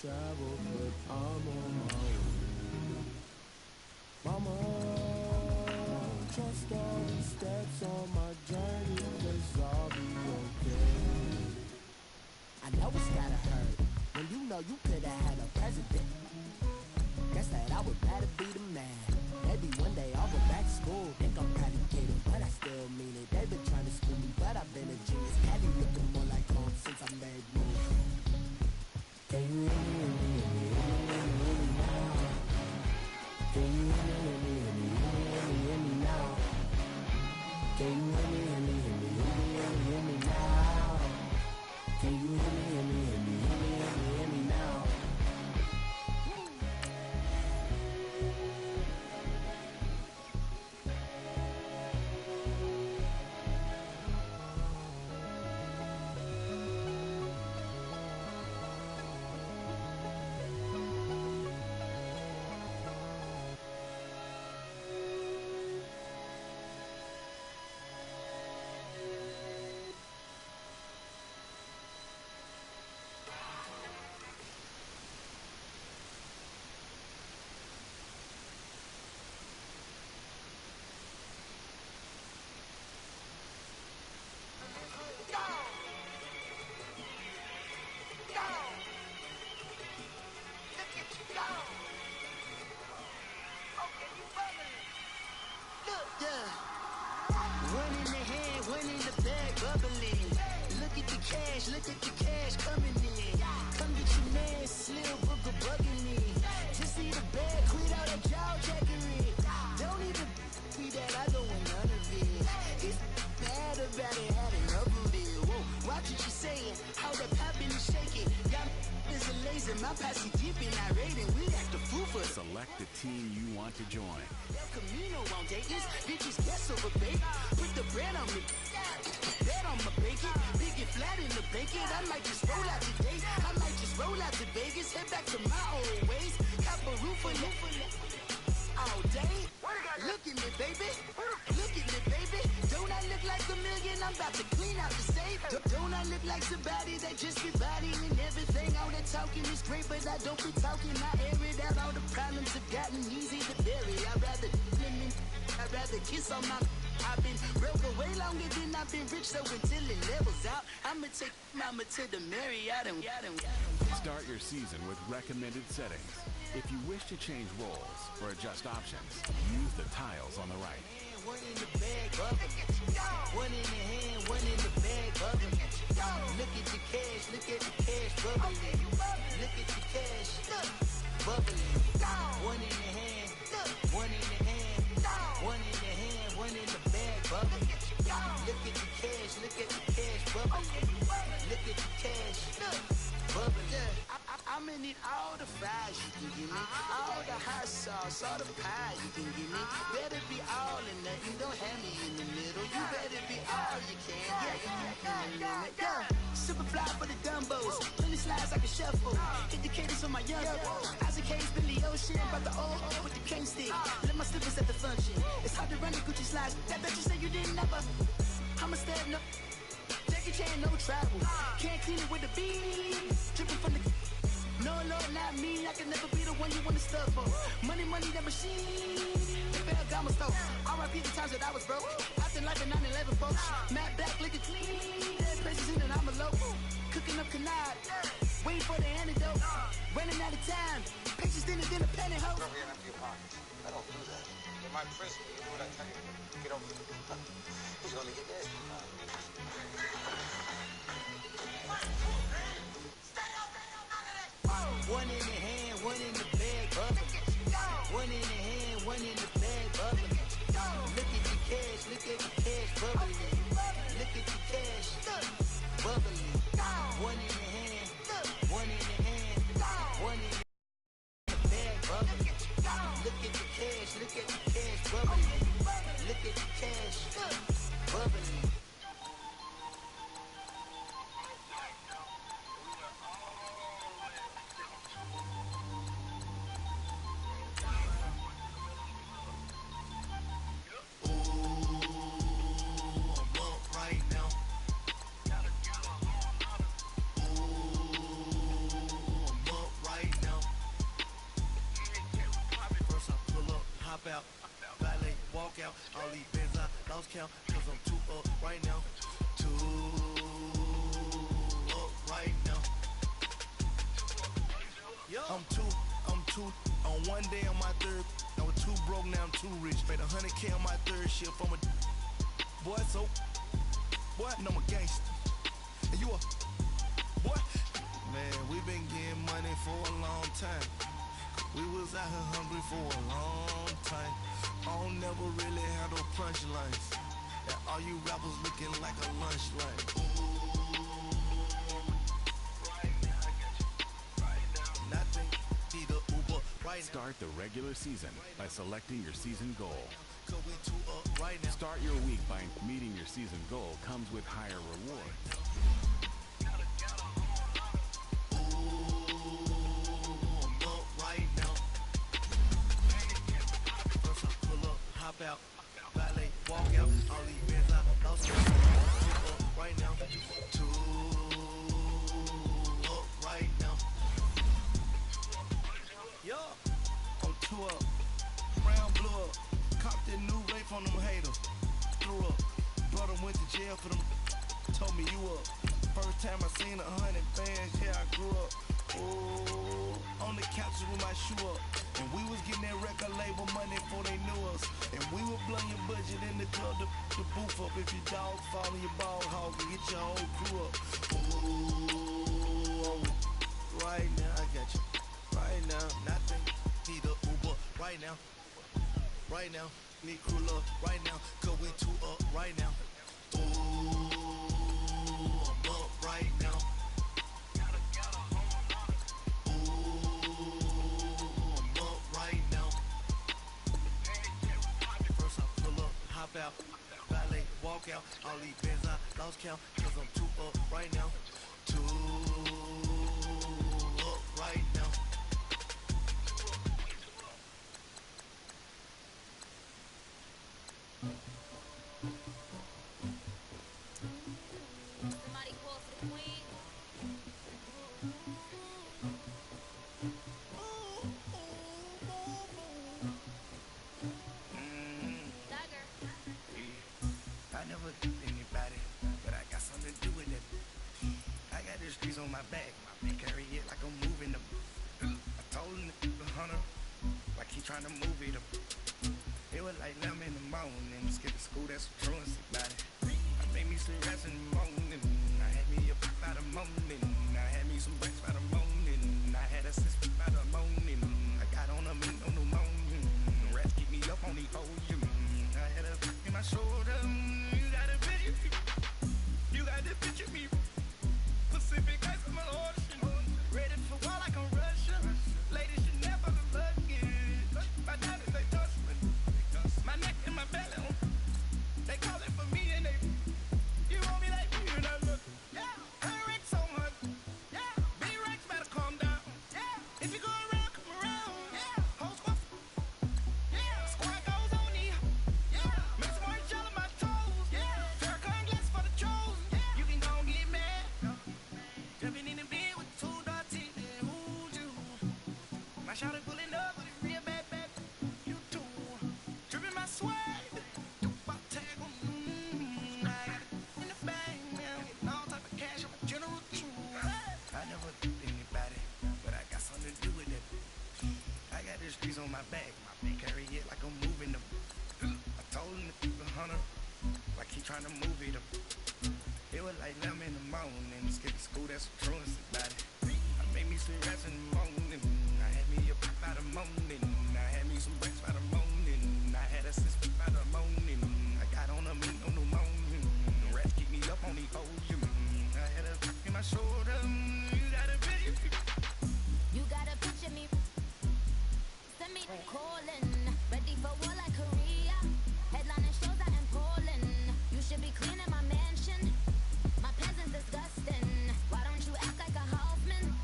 Travel, but I'm on my way. Mama, trust all these steps on my journey, 'cause I'll be okay. I know it's gotta hurt when you know you could've had a president. Guess that I would rather be the man. Maybe one day I'll go back to school. Think I'm probably kidding, but I still mean it. They've been trying to school me, but I've been a genius. Caddy looking more like home since I made moves. Can you hear me, hear me, hear me, hear me, hear me now? Can you hear me, hear me, hear me, hear me, hear me now? Can you hear me, hear me, hear me, hear me, hear me, hear me now? Can you hear me, hear me, hear me, hear me, hear me, hear me now? Look at the cash coming in. Come get your man, Slim Booker bugging me. Just see the bag, quit all that jaw jackery. Don't even be that, I don't want none of it. He's mad about it, had enough of it. Whoa, watch what you saying, how the poppin' is shaking. Y'all is a laser, my posse deep and I rating. We act a fool for. Select the team you want to join. El Camino on Dayton's, bitches guess over bait. Put the bread on me. Bet on my bacon, big and flat in the bacon. I might just roll out today. I might just roll out to Vegas, head back to my old ways. Cop a roof all day. Look at me, baby. Look at me, baby. Don't I look like a million? I'm about to clean out the safe. Don't I look like somebody that just be bodying everything? All that talking is great, but I don't be talking. I air it out. All the problems have gotten easy to bury. I'd rather kiss on my. I've been broke way longer than I've been rich, so until it levels out, I'ma take mama to the Marriott and Start your season with recommended settings. If you wish to change roles or adjust options, use the tiles on the right. One in the bag, one in the hand, one in the bag, look at the cash, bubbling. Look at the cash, bubbling. One in the hand, one in the hand, one in the hand, one in the bag, bubbling. Look at the cash, bubbling. Look at the cash, bubbling. I'ma need all the fries you can give me, all the hot sauce, all the pie you can give me. Better be all or nothing, don't have me in the middle. You better be all you can. Yeah. Super fly for the dumbos, plenty slides like a shuffle. Hit the cadence on my young Isaac Hayes, Billy Ocean, about the old hoe with the cane stick. Let my slippers at the function. It's hard to run the Gucci slides. That bet you say you didn't never. I'ma step no. Jackie Chan, no travel. Can't clean it with the beat. Dripping from the. No, Lord, not me. I can never be the one you want to stuff for. Money, that machine. The Ferragamo stove. R.I.P. the times that I was broke. Acting like a 9/11 folks. Matte black, liquor clean. There's places in an envelope. Cooking up canard. Waiting for the antidote. Running out of time. Patience thinner than a penny hoe. Rub your empty pockets. I don't do that. In my prison, you do what I tell you. Get over it. You're gonna get this. One in the hand, one in the bag, bubbling. One in the hand, one in the bag, bubbling. Look at the cash, bubbling. Look at the cash, bubbling. One in the hand, one in the hand, one in the bag, bubbling. Look at the cash, bubbling. Look at the cash, bubbling. all these bands I lost count, cause I'm too up right now. Too up right now. I'm two, on one day on my third, I was too broke, now I'm too rich. Made 100K on my third shift, I'm a boy, so, boy, and I'm a gangster. And you a, boy, man, we been getting money for a long time. We was out here hungry for a long time. I don't never really have no punchlines. And all you rappers looking like a lunch line. Nothing, need a Uber right now. Start the regular season by selecting your season goal. Cause we too up right now. Start your week by meeting your season goal comes with higher rewards. Hop out, valet, walk out, all these bands I lost count. Too up right now, too up right now. Yo, I'm too up, brown blew up, copped that new rape on them haters. Threw up, brother went to jail for them, told me you up. First time I seen 100 bands, yeah I grew up. Ooh, on the couches with my shoe up. And we was getting that record label money before they knew us. And we would blow your budget in the club to boof up. If your dog fall in your ball hog and get your whole crew up. Ooh, right now I got you. Right now, nothing. Need a Uber right now. Right now, need crew love right now. Cause we too up right now. Ooh, I'm up right now. Hop out, valet, walk out, all these bands I lost count, cause I'm too up right now, too up right now. Somebody call for the queen. I never did anybody, but I got something to do with it. I got the streets on my back, carry it like I'm moving them. I told him the hunter, like he trying to move it up. It was like 11 in the morning, skipping school, that's some truancy about it. I made me some rest in the morning, I had me up by the morning, I had me some breaks by the morning, I had a six by the morning, I got on a meat on the morning, rats keep me up on the ocean, I had a in my shoulder. You got the picture me, Pacific ice on my ocean, ready for war like I'm Russian. Ladies should never be looking. My diamonds they touch me, my neck and my belly. They calling for me and they, you want me like me and I look. Yeah, her Rex so much. Yeah, big Rex better calm down. Yeah, if you go around, come around. Yeah, whole squad. Yeah, squad goes on me. Yeah, make some orange gel on my toes. Yeah, Farrakhan glass for the trolls. Yeah, you can go and get mad. Jumping in the bed with two dark teeth. Who'd you? My shawty pulling up with a real bad bad. You too. Dripping my swag. I got it in the bag, man. Getting all type of cash. I'm a general true. I never did anybody, but I got something to do with it. I got the streets on my back, carry it like I'm moving them. I told him the hunter, like he trying to move it up. It was like 11 in the morning, skipping school, that's some truancy about it. I made me some rest in the morning, I had me up by the morning, I had me some breaks by the morning, I had a six by the morning, I got on a meat on the morning, rats keep me up on the ocean, I had a in my shoulder, you got a video. You gotta picture me. Send me calling. Ready for war like Korea. Headlining shows out in Poland. You should be cleaning my mansion. My peasants disgusting. Why don't you act like a Hoffman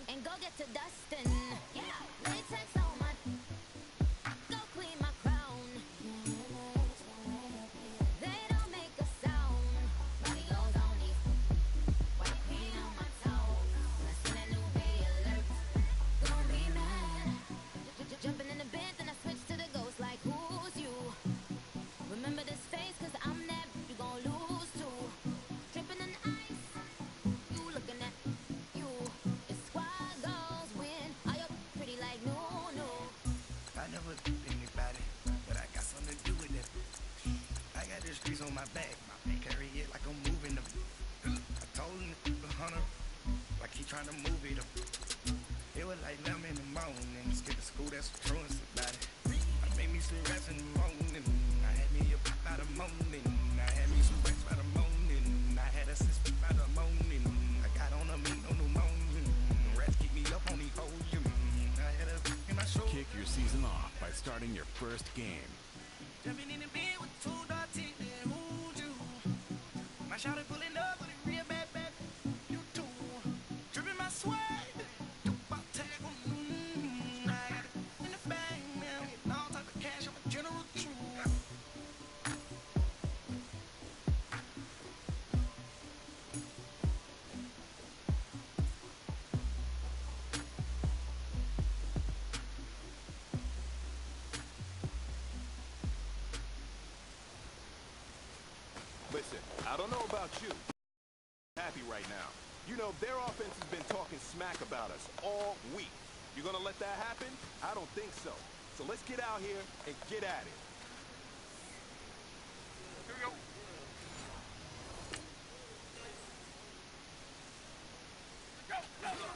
and go get to Dustin? Yeah, latex on my. Go clean my crown. They don't make a sound. Money goes on me. White paint on my my back. Carry it like I'm moving them. I told him the hunter, like he trying to move it up. It was like 11 in the morning. Skip to school, that's true about it. I made me some rats in the morning. I had me a pop by the morning. I had me some rats by the morning. I had a sis by the morning. I got on a meat on the morning. The rats keep me up on the ocean. I had a in my show. Kick your season off by starting your first game. Jumping in the bed with 2 dark teeth, then who'd you? My shawty pulling up with a real bad bad. You too. Dripping my swag. I got it in the bag now. Getting all type of cash. I'm a general true. Listen, I don't know about you. Happy right now. You know, their offense has been talking smack about us all week. You gonna let that happen? I don't think so. So let's get out here and get at it. Here we go. Go, go, go.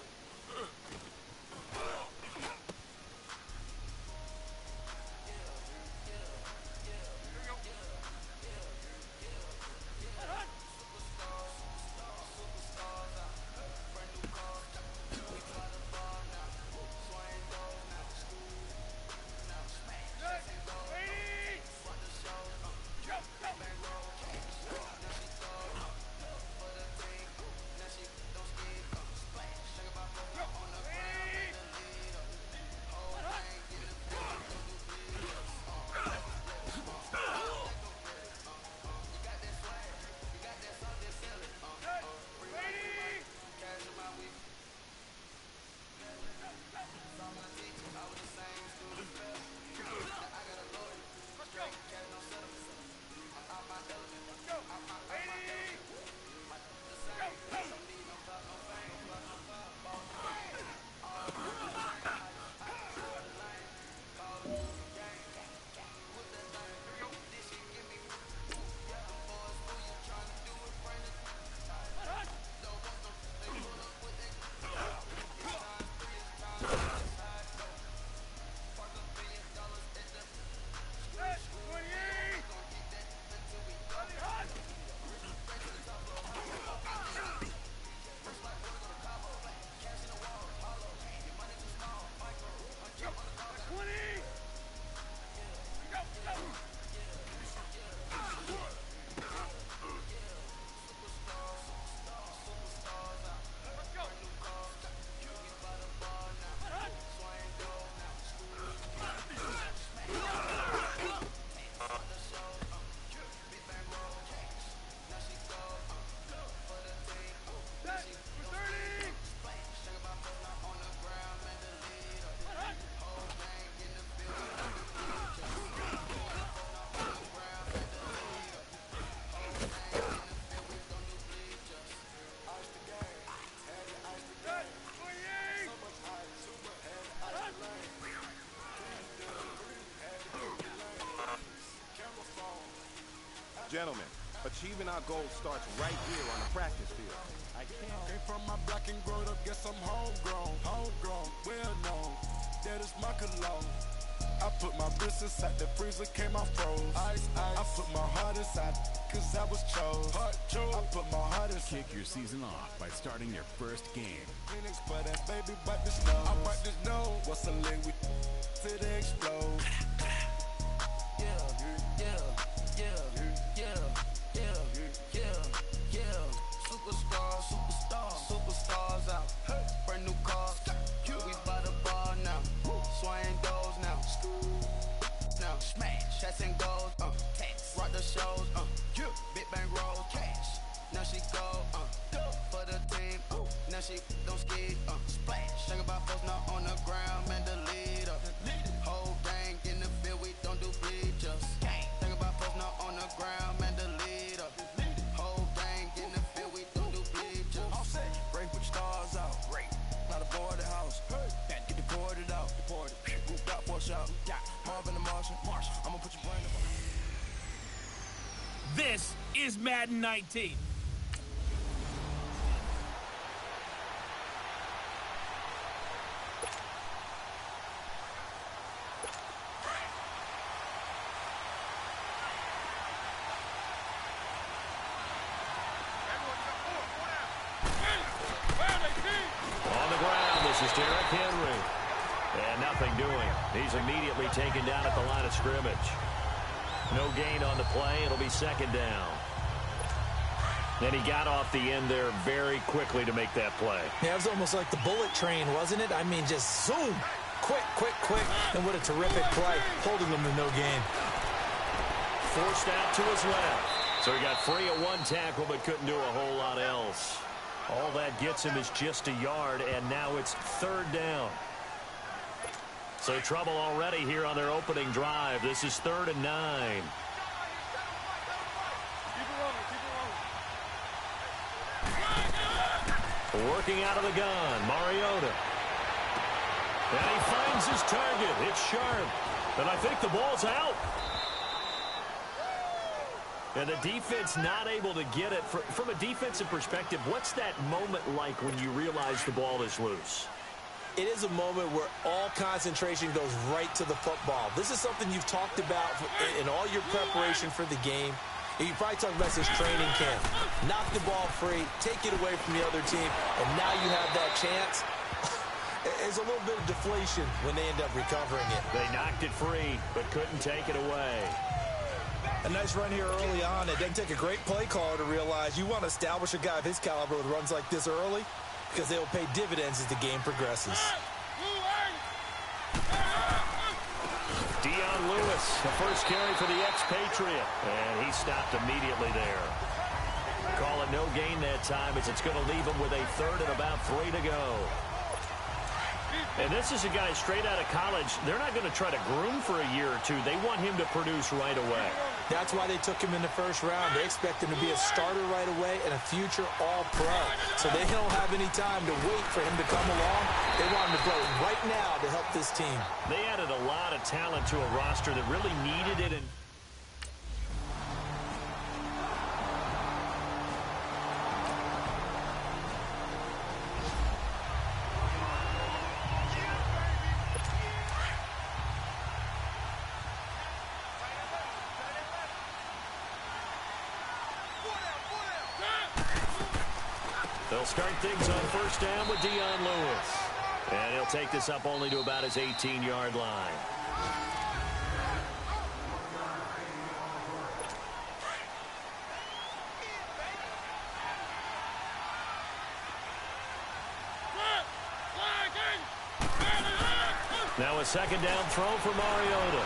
Gentlemen, achieving our goal starts right here on the practice field. I came from my block and growed up, guess I'm homegrown, well known, that is my cologne. I put my wrist inside the freezer, came out froze. Ice. I put my heart inside, cause I was chose. I put my heart inside. Kick your season off by starting your first game. Phoenix, but that baby bite this nose. I bite this nose. What's a link with till they explode? Superstars out. Brand new cars. We by the bar now. Swaying doors now. Now smash. Shots and goals. Rock the shows. Big bang rolls. Cash. Now she go. For the team. Now she don't ski. Splash. Think about folks not on the ground. Man, the leader. Whole gang in the field. We don't do bleachers. Think about folks not on the ground. Man, the leader. Whole gang in the field. We don't do bleachers. Break with stars out. Not a boarded house. Get deported out. Moved out for a shot. Marvin the Martian. I'ma put your brain up. This is Madden 19. On the ground, this is Derrick Henry. And nothing doing. He's immediately taken down at the line of scrimmage. No gain on the play. It'll be second down. And he got off the end there very quickly to make that play. Yeah, it was almost like the bullet train, wasn't it? I mean, just zoom. Quick, quick, quick. And what a terrific play, holding him to no gain. Forced out to his left. So he got free of one tackle but couldn't do a whole lot else. All that gets him is just a yard, and now it's third down. So trouble already here on their opening drive. This is 3rd and 9. Working out of the gun, Mariota. And he finds his target. It's sharp. And I think the ball's out. And the defense not able to get it. From a defensive perspective, what's that moment like when you realize the ball is loose? It is a moment where all concentration goes right to the football. This is something you've talked about in all your preparation for the game. And you probably talked about this training camp. Knock the ball free, take it away from the other team, and now you have that chance. There's a little bit of deflation when they end up recovering it. They knocked it free, but couldn't take it away. A nice run here early on. It doesn't take a great play caller to realize you want to establish a guy of his caliber with runs like this early, because they will pay dividends as the game progresses. Dion Lewis, the first carry for the expatriate, and he stopped immediately there. Call it no gain that time as it's going to leave him with a 3rd and about 3 to go. And this is a guy straight out of college. They're not going to try to groom for a year or two. They want him to produce right away. That's why they took him in the first round. They expect him to be a starter right away and a future all-pro. So they don't have any time to wait for him to come along. They want him to play right now to help this team. They added a lot of talent to a roster that really needed it. And they'll start things on first down with Dion Lewis. And he'll take this up only to about his 18-yard line. Now a second down throw for Mariota.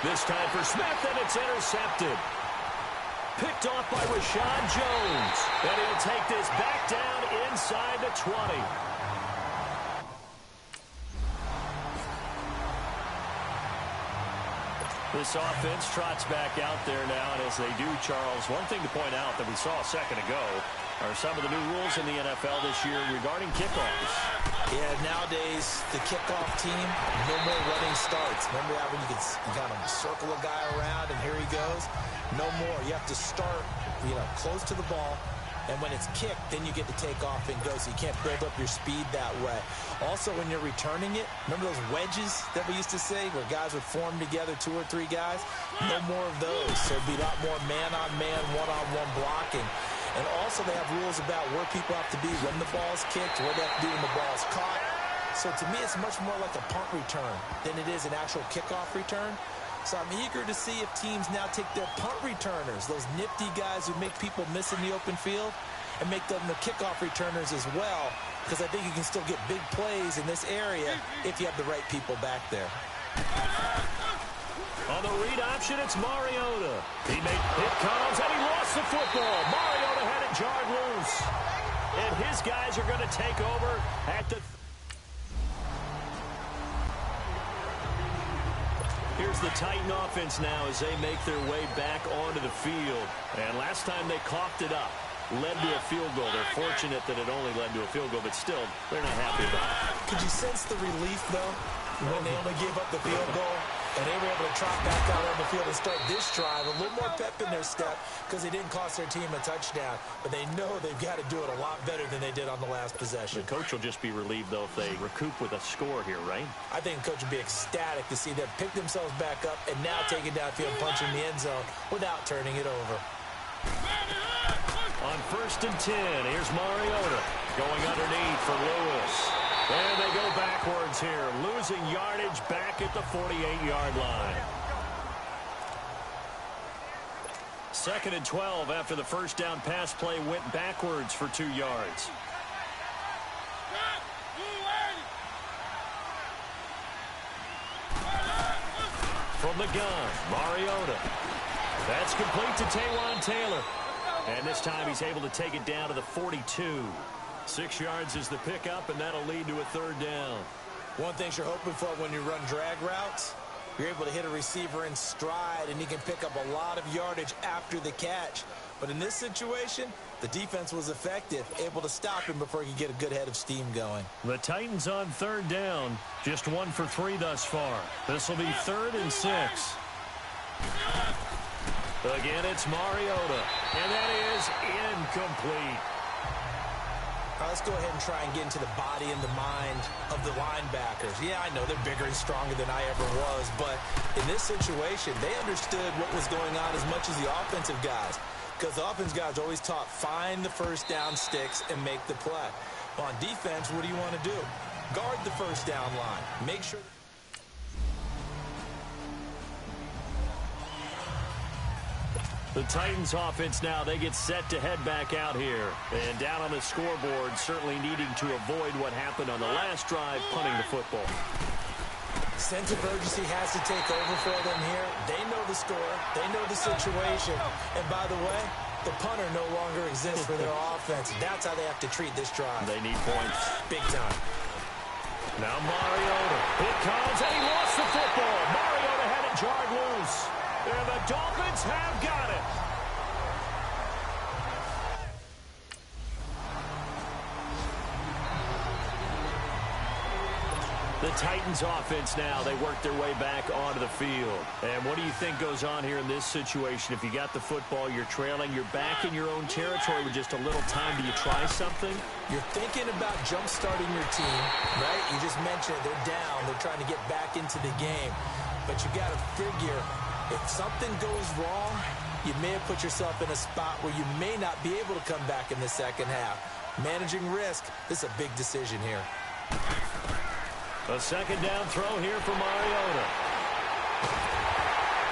This time for Smith, and it's intercepted. Picked off by Rashad Jones. And he'll take this back down inside the 20. This offense trots back out there now, and as they do, Charles, one thing to point out that we saw a second ago are some of the new rules in the NFL this year regarding kickoffs. Yeah, nowadays, the kickoff team, no more running starts. Remember that when you kind of circle a guy around and here he goes? No more. You have to start, close to the ball. And when it's kicked, then you get to take off and go, so you can't build up your speed that way. Also, when you're returning it, remember those wedges that we used to say where guys would form together, 2 or 3 guys? No more of those. So it'd be a lot more man-on-man, one-on-one blocking. And also they have rules about where people have to be when the ball's kicked, what they have to do when the ball's caught. So to me, it's much more like a punt return than it is an actual kickoff return. So I'm eager to see if teams now take their punt returners, those nifty guys who make people miss in the open field, and make them the kickoff returners as well, because I think you can still get big plays in this area if you have the right people back there. On the read option, it's Mariota. It comes, and he lost the football. Mariota had it jarred loose. And his guys are going to take over at the... Here's the Titan offense now as they make their way back onto the field. And last time they coughed it up, led to a field goal. They're fortunate that it only led to a field goal, but still, they're not happy about it. Could you sense the relief, though, when they only gave up the field goal? And they were able to trot back out on the field and start this drive. A little more pep in their step because they didn't cost their team a touchdown. But they know they've got to do it a lot better than they did on the last possession. The coach will just be relieved, though, if they recoup with a score here, right? I think the coach will be ecstatic to see them pick themselves back up and now take it downfield and punch in the end zone without turning it over. On 1st and 10, here's Mariota going underneath for Lewis. And they go backwards here, losing yardage back at the 48-yard line. 2nd and 12 after the first down pass play went backwards for 2 yards. From the gun, Mariota. That's complete to Taywan Taylor. And this time he's able to take it down to the 42. 6 yards is the pickup, and that'll lead to a 3rd down. One thing you're hoping for when you run drag routes, you're able to hit a receiver in stride, and he can pick up a lot of yardage after the catch. But in this situation, the defense was effective, able to stop him before he could get a good head of steam going. The Titans on 3rd down, just 1 for 3 thus far. This will be 3rd and 6. Again, it's Mariota, and that is incomplete. All right, let's go ahead and try and get into the body and the mind of the linebackers. Yeah, I know they're bigger and stronger than I ever was, but in this situation, they understood what was going on as much as the offensive guys, because the offensive guys always taught find the first down sticks and make the play. Well, on defense, what do you want to do? Guard the first down line. Make sure... The Titans offense now, they get set to head back out here. And down on the scoreboard, certainly needing to avoid what happened on the last drive, punting the football. Sense of urgency has to take over for them here. They know the score. They know the situation. And by the way, the punter no longer exists for their offense. That's how they have to treat this drive. They need points. Big time. Now Mariota. It comes, and he lost the football. Mariota had it jarred loose. And the Dolphins have got it. The Titans offense now, they work their way back onto the field. And what do you think goes on here in this situation? If you got the football, you're trailing, you're back in your own territory with just a little time. Do you try something? You're thinking about jump-starting your team, right? You just mentioned they're down. They're trying to get back into the game. But you got to figure, if something goes wrong, you may have put yourself in a spot where you may not be able to come back in the second half. Managing risk, this is a big decision here. A second down throw here for Mariota.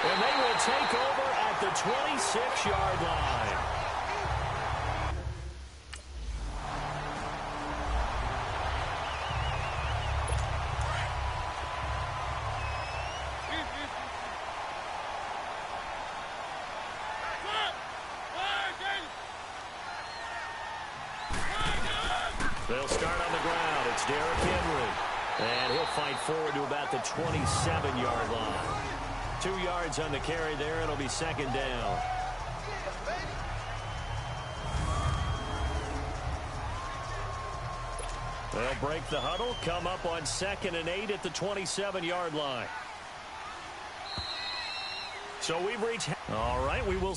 And they will take over at the 26-yard line. They'll start on the ground. It's Derrick Henry. And he'll fight forward to about the 27-yard line. 2 yards on the carry there. It'll be second down. They'll break the huddle, come up on 2nd and 8 at the 27-yard line. So we've reached... All right, we will...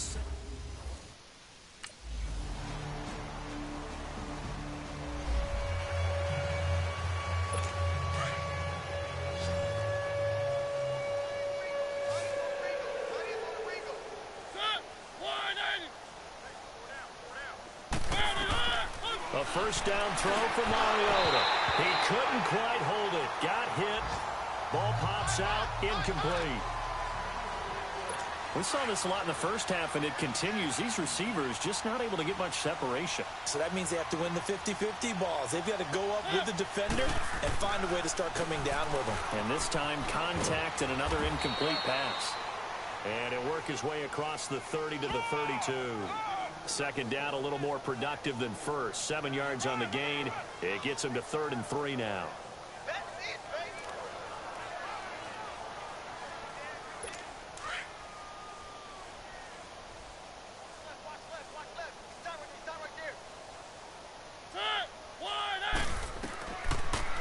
A first down throw for Mariota. He couldn't quite hold it. Got hit. Ball pops out. Incomplete. We saw this a lot in the first half, and it continues. These receivers just not able to get much separation. So that means they have to win the 50-50 balls. They've got to go up with the defender and find a way to start coming down with them. And this time, contact and another incomplete pass. And he'll work his way across the 30 to the 32. Second down, a little more productive than first. 7 yards on the gain. It gets him to 3rd and 3 now.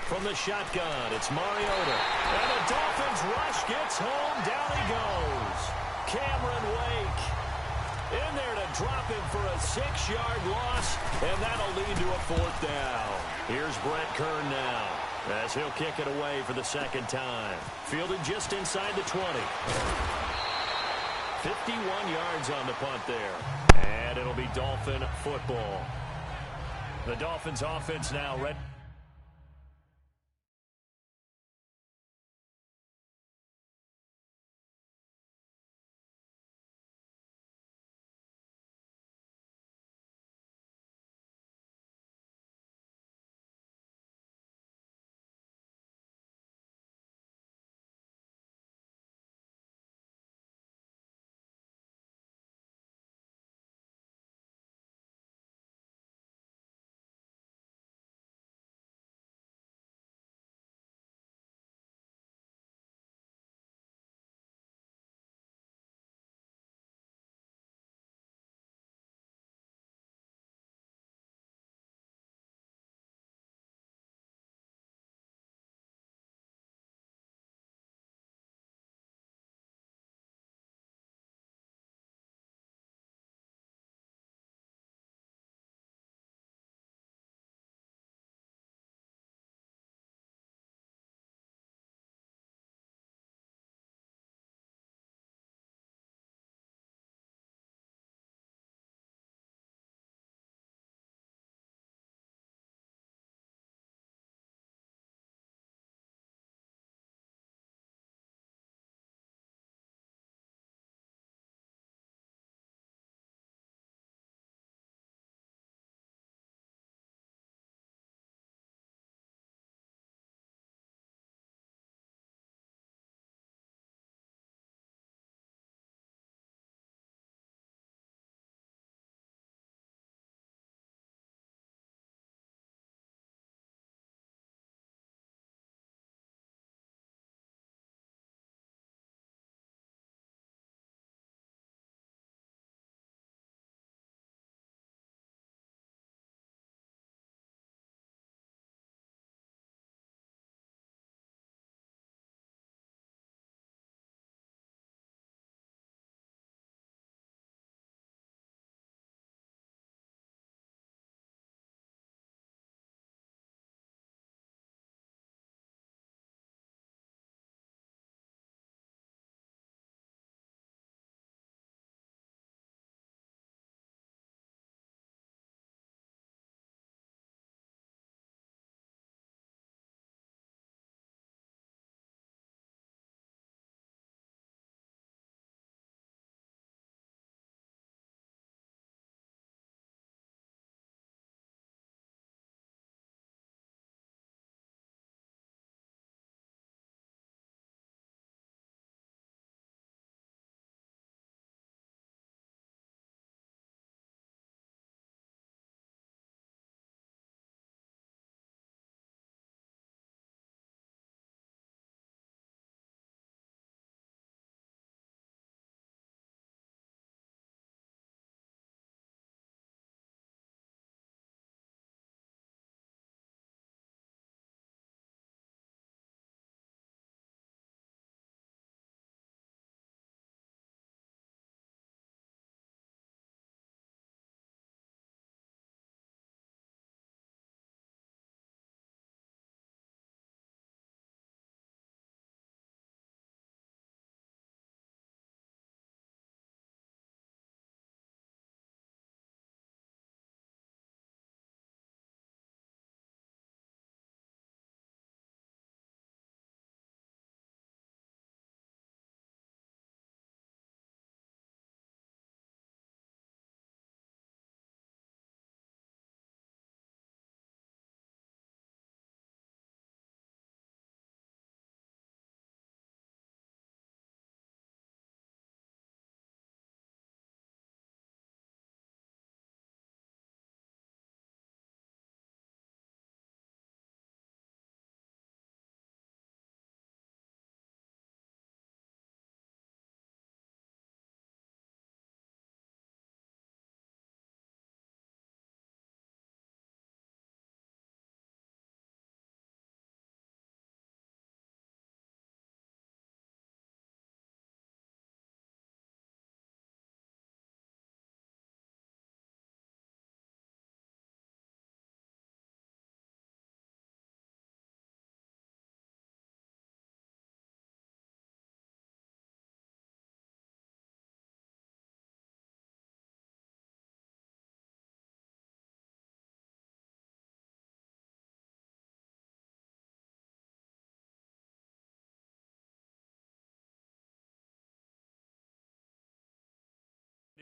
From From the shotgun, it's Mariota. And the Dolphins rush gets home. Down he goes. Cameron Wake in there to drop him for a 6-yard loss, and that'll lead to a 4th down. Here's Brett Kern now, as he'll kick it away for the 2nd time. Fielded just inside the 20. 51 yards on the punt there. And it'll be Dolphin football. The Dolphins offense now ready.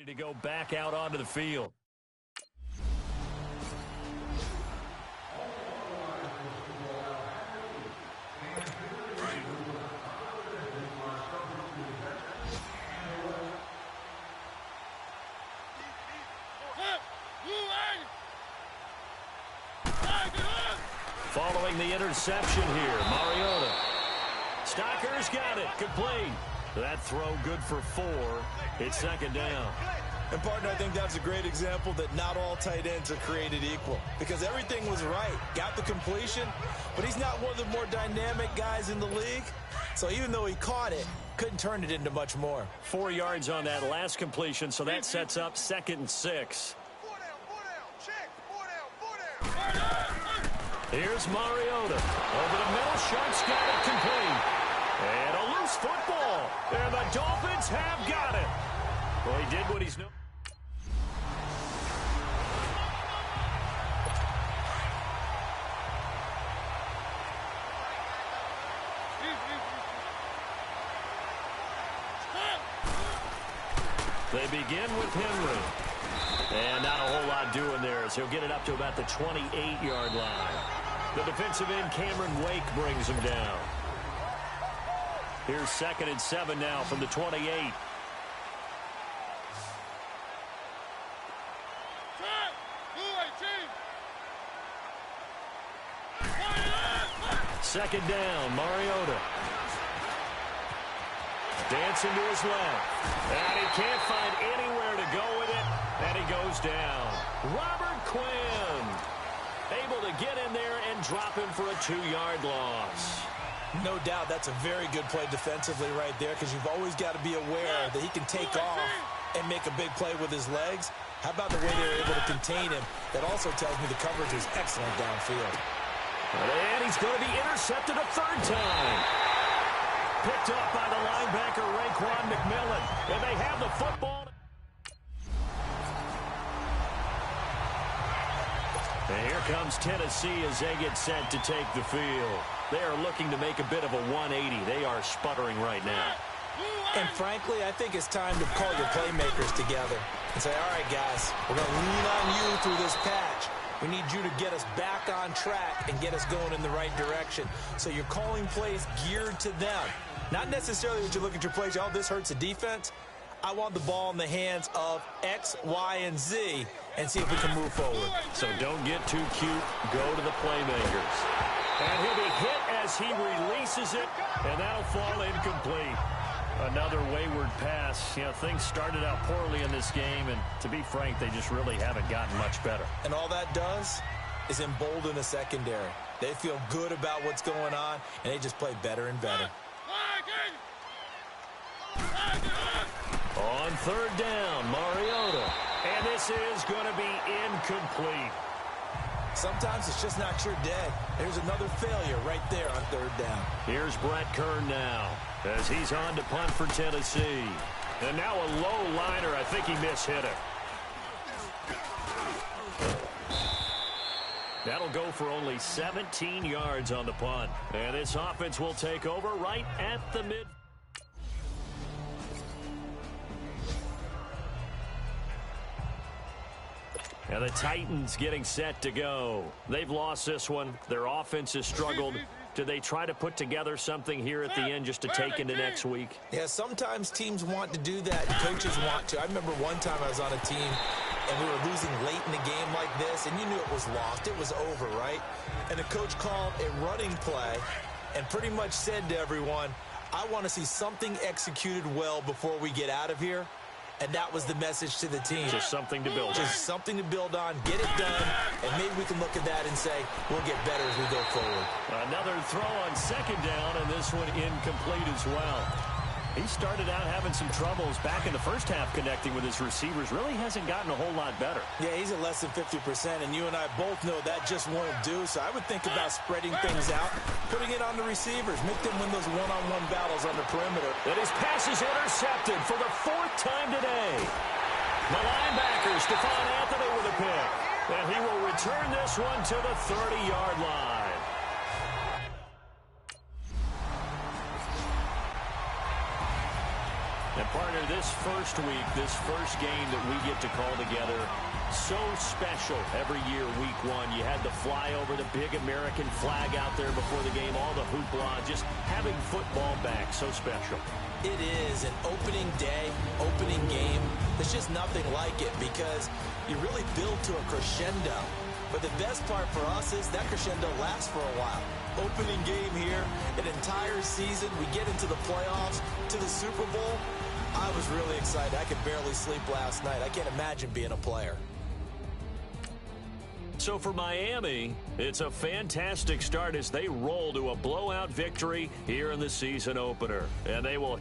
To go back out onto the field. Following the interception here, Mariota. Stocker's got it, complete. That throw good for 4. It's second down. And, partner, I think that's a great example that not all tight ends are created equal. Because everything was right. Got the completion, but he's not one of the more dynamic guys in the league. So even though he caught it, couldn't turn it into much more. 4 yards on that last completion, so that sets up 2nd and 6. Here's Mariota. Over the middle, Sharp's got it complete. And a loose football. And the Dolphins have got it. Well, he did what he's known. They begin with Henry. And not a whole lot doing there as he'll get it up to about the 28-yard line. The defensive end, Cameron Wake, brings him down. Here's 2nd and 7 now from the 28. Second down, Mariota. Dancing to his left. And he can't find anywhere to go with it. And he goes down. Robert Quinn able to get in there and drop him for a 2-yard loss. No doubt that's a very good play defensively right there, because you've always got to be aware that he can take off and make a big play with his legs. How about the way they were able to contain him? That also tells me the coverage was excellent downfield. And he's going to be intercepted a 3rd time. Picked up by the linebacker, Raekwon McMillan. And they have the football. And here comes Tennessee as they get set to take the field. They are looking to make a bit of a 180. They are sputtering right now. And frankly, I think it's time to call your playmakers together and say, all right, guys, we're going to lean on you through this patch. We need you to get us back on track and get us going in the right direction. So you're calling plays geared to them. Not necessarily that you look at your plays, oh, this hurts the defense. I want the ball in the hands of X, Y, and Z and see if we can move forward. So don't get too cute. Go to the playmakers. And he'll be hit as he releases it, and that'll fall incomplete. Another wayward pass. You know, things started out poorly in this game, and to be frank, they just really haven't gotten much better. And all that does is embolden the secondary. They feel good about what's going on, and they just play better and better. On 3rd down, Mariota. And this is going to be incomplete. Sometimes it's just not your day. There's another failure right there on 3rd down. Here's Brett Kern now as he's on to punt for Tennessee. And now a low liner. I think he mishit it. That'll go for only 17 yards on the punt. And this offense will take over right at the mid. And the Titans getting set to go. They've lost this one. Their offense has struggled. Do they try to put together something here at the end just to take into next week? Yeah, sometimes teams want to do that. Coaches want to. I remember one time I was on a team, and we were losing late in the game like this, and you knew it was lost. It was over, right? And the coach called a running play and pretty much said to everyone, I want to see something executed well before we get out of here. And that was the message to the team. Just something to build on. Just something to build on, get it done, and maybe we can look at that and say, we'll get better as we go forward. Another throw on 2nd down, and this one incomplete as well. He started out having some troubles back in the first half connecting with his receivers. Really hasn't gotten a whole lot better. Yeah, he's at less than 50%, and you and I both know that just won't do. So I would think about spreading things out, putting it on the receivers, make them win those one-on-one battles on the perimeter. And his pass is intercepted for the 4th time today. The linebacker, Stephon Anthony, with a pick. And he will return this one to the 30-yard line. And partner, this first week, this first game that we get to call together, so special every year, week one. You had the flyover, the big American flag out there before the game, all the hoopla, just having football back, so special. It is an opening day, opening game. There's just nothing like it because you really build to a crescendo. But the best part for us is that crescendo lasts for a while. Opening game here, an entire season, we get into the playoffs, to the Super Bowl. I was really excited. I could barely sleep last night. I can't imagine being a player. So for Miami, it's a fantastic start as they roll to a blowout victory here in the season opener. And they will...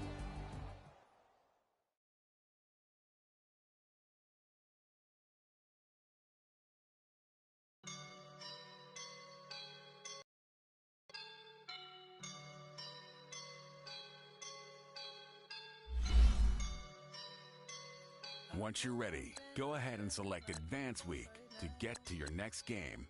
Once you're ready, go ahead and select Advance Week to get to your next game.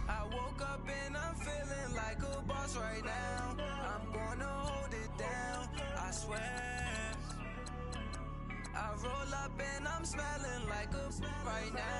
I woke up and I'm feeling like a boss right now. I'm gonna hold it down, I swear. I roll up and I'm smelling like a right now.